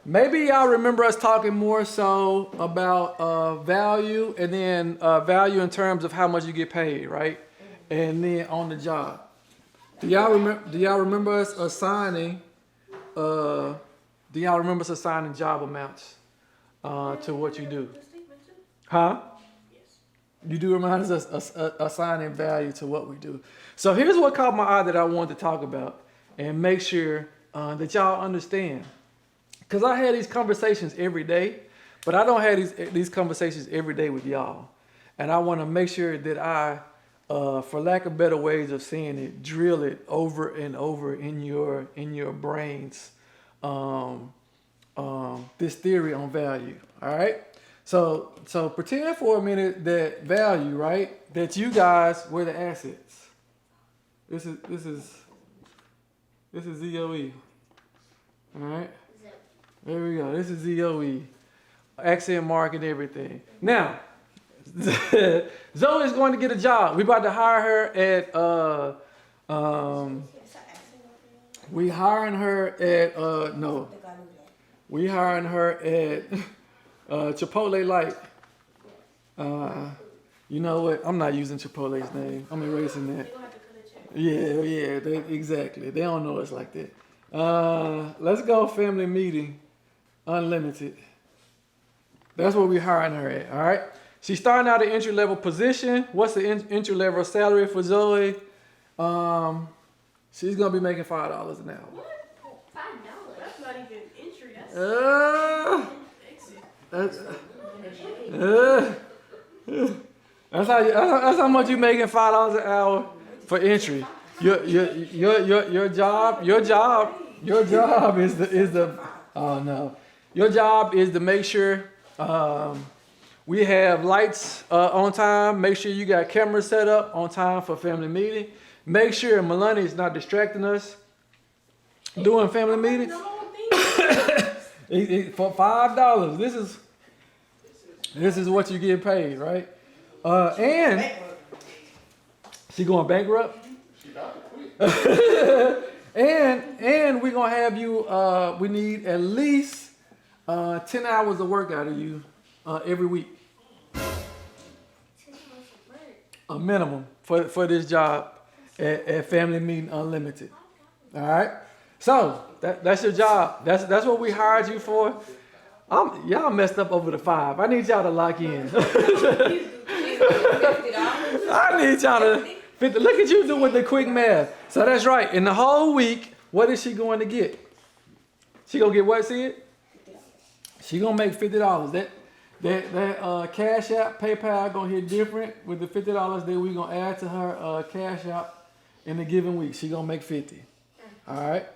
Maybe y'all remember us talking more so about value, and then value in terms of how much you get paid, right? And then on the job. Do y'all remember us assigning? Do y'all remember us assigning job amounts to what you do? Huh? You do remind us assigning value to what we do. So here's what caught my eye that I wanted to talk about and make sure that y'all understand. Because I had these conversations every day, but I don't have these conversations every day with y'all. And I want to make sure that I, for lack of better ways of saying it, drill it over and over in your brains. This theory on value. All right. So pretend for a minute that value, right? That you guys were the assets. This is ZOE. All right. There we go. This is ZOE. Accent mark and everything. Now, Zoe is going to get a job. We about to hire her at we hiring her at no. We hiring her at Chipotle Light. You know what? I'm not using Chipotle's name. I'm erasing that. Yeah, exactly. They don't know us like that. Let's go family meeting, unlimited. That's what we're hiring her at, all right? She's starting out at entry-level position. What's the entry-level salary for Zoe? She's going to be making $5 an hour. What? $5? That's not even entry. That's how much you making $5 an hour for entry. Your job is to make sure we have lights on time. Make sure you got cameras set up on time for family meeting. Make sure Melanie is not distracting us doing family meetings. For $5, this is what you get paid, right? And she going bankrupt. and we're gonna have you. We need at least 10 hours of work out of you every week. A minimum for this job at Family Meeting Unlimited. All right. So that's your job. That's what we hired you for. Y'all messed up over the 5. I need y'all to lock in. I need y'all to 50. Look at you doing the quick math. So that's right. In the whole week, what is she going to get? She gonna get what, see it? She gonna make $50. That Cash App, PayPal gonna hit different with the $50 that we gonna add to her Cash App in a given week. She gonna make 50. All right.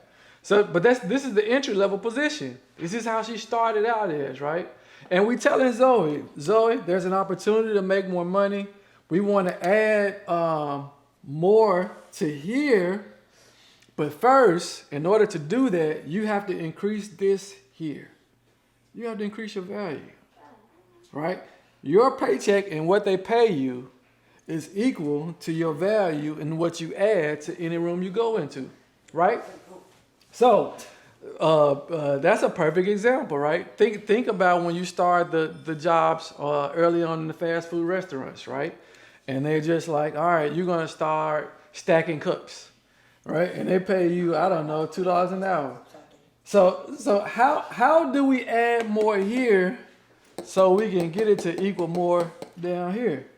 So, but this is the entry level position. This is how she started out as, right? And we telling Zoe, there's an opportunity to make more money. We want to add more to here, but first, in order to do that, you have to increase this here. You have to increase your value, right? Your paycheck and what they pay you is equal to your value and what you add to any room you go into, right? So that's a perfect example, right? Think about when you start the jobs early on in the fast food restaurants, right? And they're just like, all right, you're gonna start stacking cups, right? And they pay you, I don't know, $2 an hour. So how do we add more here so we can get it to equal more down here?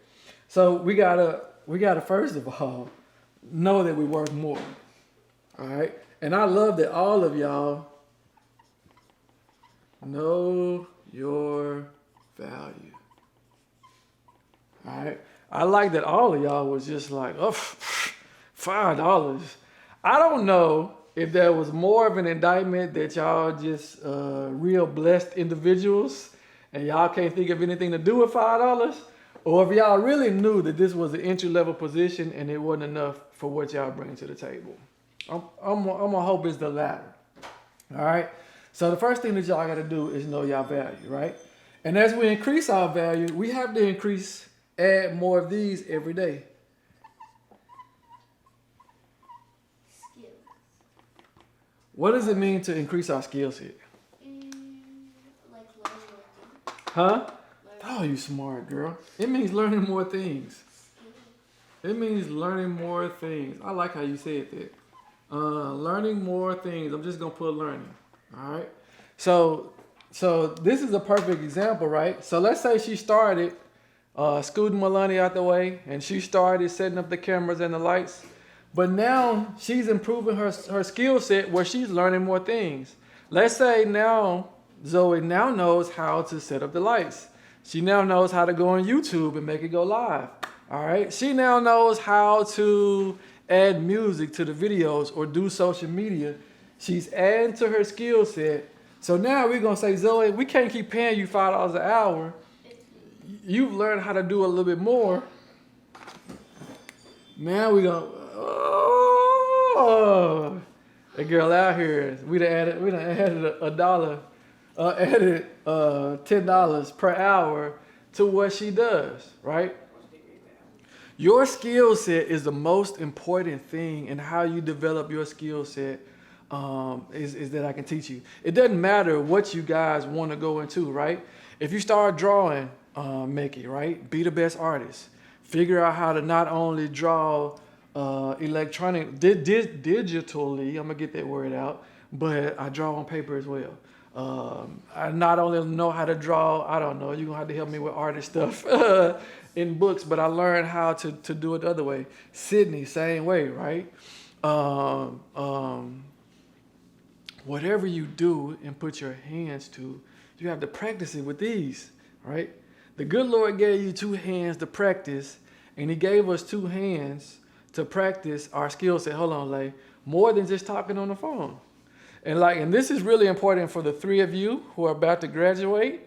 So we gotta first of all know that we work more, all right? And I love that all of y'all know your value. All right. I like that all of y'all was just like, oh, $5. I don't know if there was more of an indictment that y'all just real blessed individuals and y'all can't think of anything to do with $5, or if y'all really knew that this was an entry level position and it wasn't enough for what y'all bring to the table. I'm gonna hope it's the latter. All right. So the first thing that y'all got to do is know y'all value, right? And as we increase our value, we have to add more of these every day. What does it mean to increase our skill set? Like learning more things. Huh? Oh, you smart girl. It means learning more things. It means learning more things. I like how you said that. Learning more things. I'm just gonna put learning. All right. So this is a perfect example, right? So let's say she started scooting Melanie out the way, and she started setting up the cameras and the lights. But now she's improving her skill set where she's learning more things. Let's say now Zoe now knows how to set up the lights. She now knows how to go on YouTube and make it go live. All right. She now knows how to add music to the videos or do social media. She's adding to her skill set. So now we're gonna say, Zoe, we can't keep paying you $5 an hour. You've learned how to do a little bit more. Now we're gonna that girl out here. We done added $10 per hour to what she does, right? Your skill set is the most important thing, and how you develop your skill set is that I can teach you. It doesn't matter what you guys want to go into, right? If you start drawing, Mickey, right? Be the best artist. Figure out how to not only draw digitally, I'm gonna get that word out, but I draw on paper as well. I not only know how to draw, I don't know, you're gonna have to help me with artist stuff in books, but I learned how to do it the other way. Sydney, same way, right? Whatever you do and put your hands to, you have to practice it with these, right? The good Lord gave you 2 hands to practice, and he gave us 2 hands to practice our skill set. Hold on, Lay. More than just talking on the phone. And this is really important for the 3 of you who are about to graduate,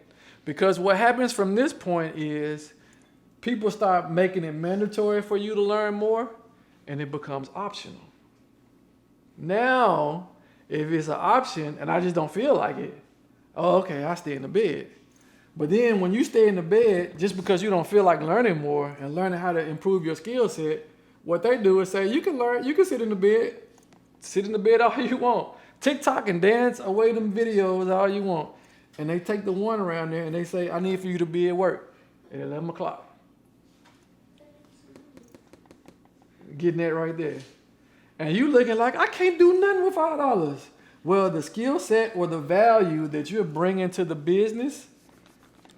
because what happens from this point is people start making it mandatory for you to learn more, and it becomes optional. Now, if it's an option and I just don't feel like it, oh, okay, I stay in the bed. But then when you stay in the bed, just because you don't feel like learning more and learning how to improve your skill set, what they do is say, you can sit in the bed all you want. TikTok and dance away them videos all you want. And they take the one around there and they say, I need for you to be at work at 11 o'clock. Getting that right there. And you looking like, I can't do nothing with $5. Well, the skill set or the value that you're bringing to the business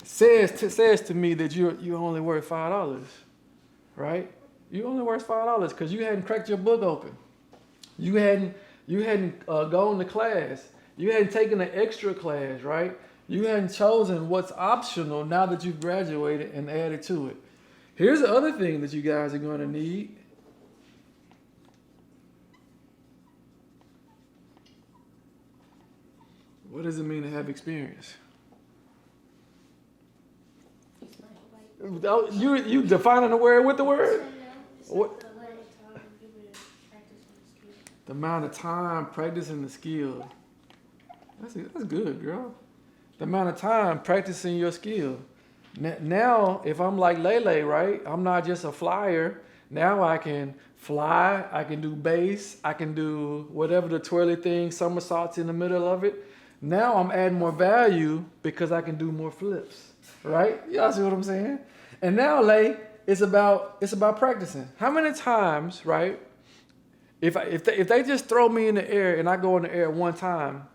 says to me that you're only worth $5, right? You only worth $5 because you hadn't cracked your book open. You hadn't gone to class. You hadn't taken an extra class, right? You hadn't chosen what's optional now that you've graduated and added to it. Here's the other thing that you guys are going to need. What does it mean to have experience? You defining the word with the word? What? The amount of time practicing the skill. That's good, girl. The amount of time practicing your skill. Now, if I'm like Lele, right? I'm not just a flyer. Now I can fly. I can do bass. I can do whatever the twirly thing, somersaults in the middle of it. Now I'm adding more value because I can do more flips, right? Y'all see what I'm saying? And now, Lay, it's about practicing. How many times, right? If they just throw me in the air and I go in the air one time,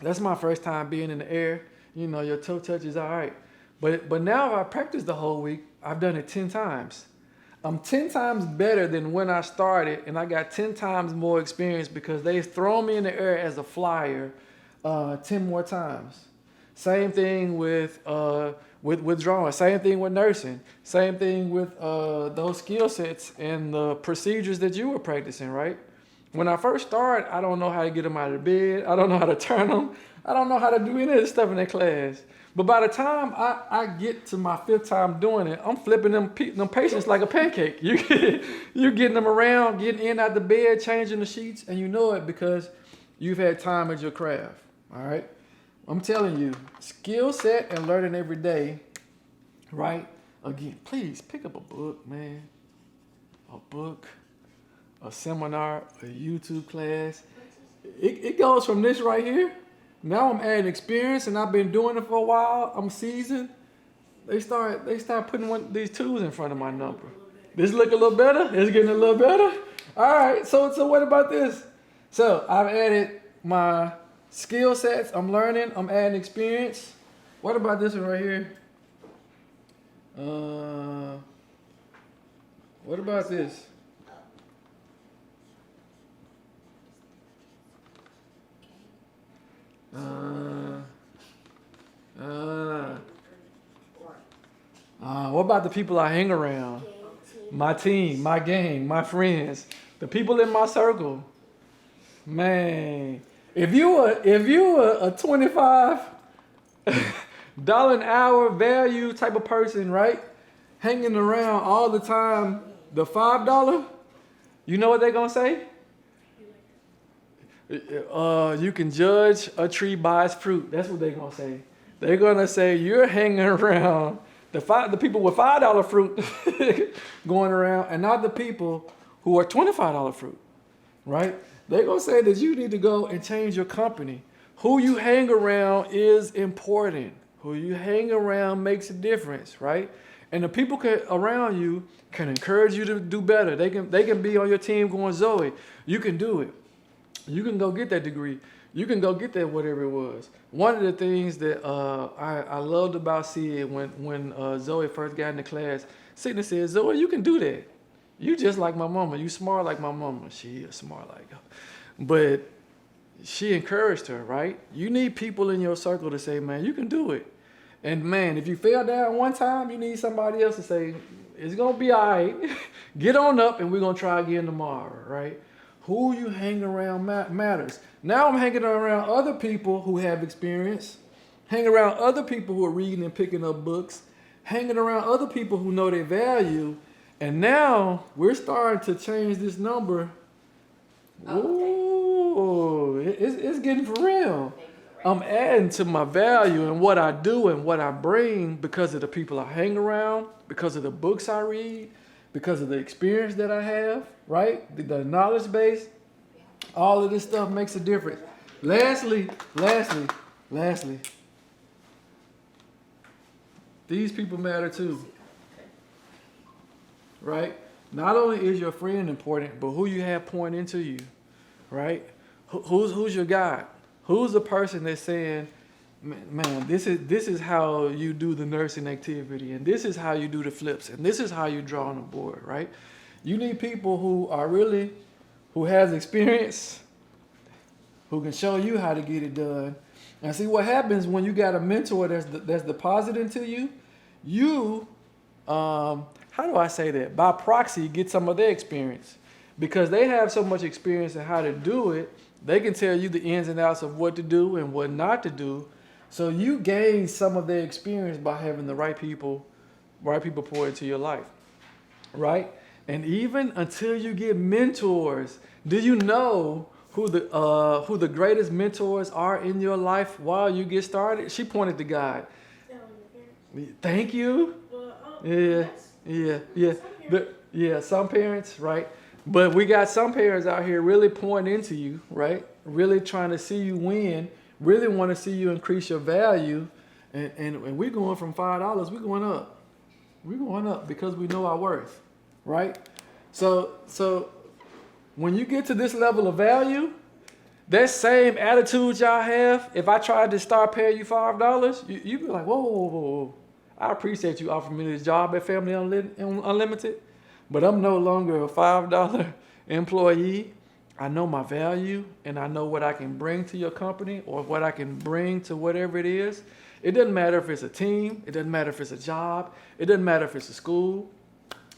that's my first time being in the air. You know, your toe touch is all right. But now if I practice the whole week, I've done it 10 times. I'm 10 times better than when I started, and I got 10 times more experience because they've thrown me in the air as a flyer 10 more times. Same thing with drawing. Same thing with nursing. Same thing with those skill sets and the procedures that you were practicing, right? When I first started, I don't know how to get them out of the bed. I don't know how to turn them. I don't know how to do any of this stuff in that class. But by the time I get to my 5th time doing it, I'm flipping them patients like a pancake. You're getting them around, getting in out the bed, changing the sheets, and you know it because you've had time at your craft. All right? I'm telling you, skill set and learning every day, right? Again, please pick up a book, man. A book, a seminar, a YouTube class. it goes from this right here. Now I'm adding experience, and I've been doing it for a while. I'm seasoned. They start putting these twos in front of my number. This look a little better. It's getting a little better. All right. So what about this? So I've added my skill sets. I'm learning. I'm adding experience. What about this one right here? What about this? What about the people I hang around? My team, my gang, my friends, the people in my circle. Man, if you were a $25 an hour value type of person, right? Hanging around all the time, the $5, you know what they're gonna say? You can judge a tree by its fruit. That's what they're gonna say. They're gonna say you're hanging around the people with $5 fruit going around, and not the people who are $25 fruit, right? They're gonna say that you need to go and change your company. Who you hang around is important. Who you hang around makes a difference, right? And the people around you can encourage you to do better. They can be on your team going, Zoe, you can do it. You can go get that degree. You can go get that whatever it was. One of the things that I loved about Sid when Zoe first got into class, Sidney said, Zoe, you can do that. You just like my mama. You smart like my mama. She is smart like her. But she encouraged her, right? You need people in your circle to say, man, you can do it. And man, if you fell down one time, you need somebody else to say, it's going to be all right. Get on up and we're going to try again tomorrow, right? Who you hang around matters. Now I'm hanging around other people who have experience, hanging around other people who are reading and picking up books, hanging around other people who know their value. And now we're starting to change this number. Ooh, it's getting for real. I'm adding to my value and what I do and what I bring because of the people I hang around, because of the books I read, because of the experience that I have, right? The knowledge base, all of this stuff makes a difference. Lastly, these people matter too, right? Not only is your friend important, but who you have pouring into you, right? Who's your guide? Who's the person that's saying, man, this is how you do the nursing activity, and this is how you do the flips, and this is how you draw on the board, right? You need people who has experience, who can show you how to get it done. And see what happens when you got a mentor that's depositing to you. You, how do I say that? By proxy, get some of their experience, because they have so much experience in how to do it. They can tell you the ins and outs of what to do and what not to do. So you gain some of their experience by having the right people pour into your life, right? And even until you get mentors, do you know who the greatest mentors are in your life while you get started? She pointed to God. Thank you. Yeah. Some parents, right? But we got some parents out here really pointing into you, right? Really trying to see you win, really want to see you increase your value. And we're going from $5, we're going up. We're going up because we know our worth, right? So when you get to this level of value, that same attitude y'all have, if I tried to start paying you $5, you'd be like, whoa. I appreciate you offering me this job at Family Unlimited, but I'm no longer a $5 employee. I know my value, and I know what I can bring to your company or what I can bring to whatever it is. It doesn't matter if it's a team. It doesn't matter if it's a job. It doesn't matter if it's a school.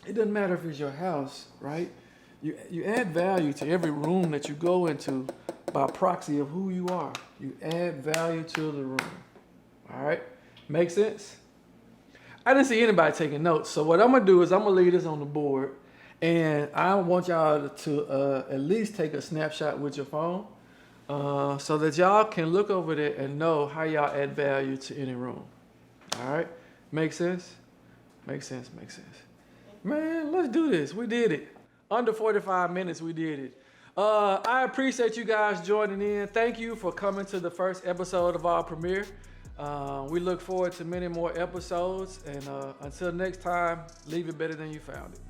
It doesn't matter if it's your house, right? You add value to every room that you go into by proxy of who you are. You add value to the room. All right? Make sense? I didn't see anybody taking notes. So what I'm going to do is I'm going to leave this on the board. And I want y'all to at least take a snapshot with your phone so that y'all can look over there and know how y'all add value to any room. All right? Make sense? Make sense. Man, let's do this. We did it. Under 45 minutes, we did it. I appreciate you guys joining in. Thank you for coming to the first episode of our premiere. We look forward to many more episodes. And until next time, leave it better than you found it.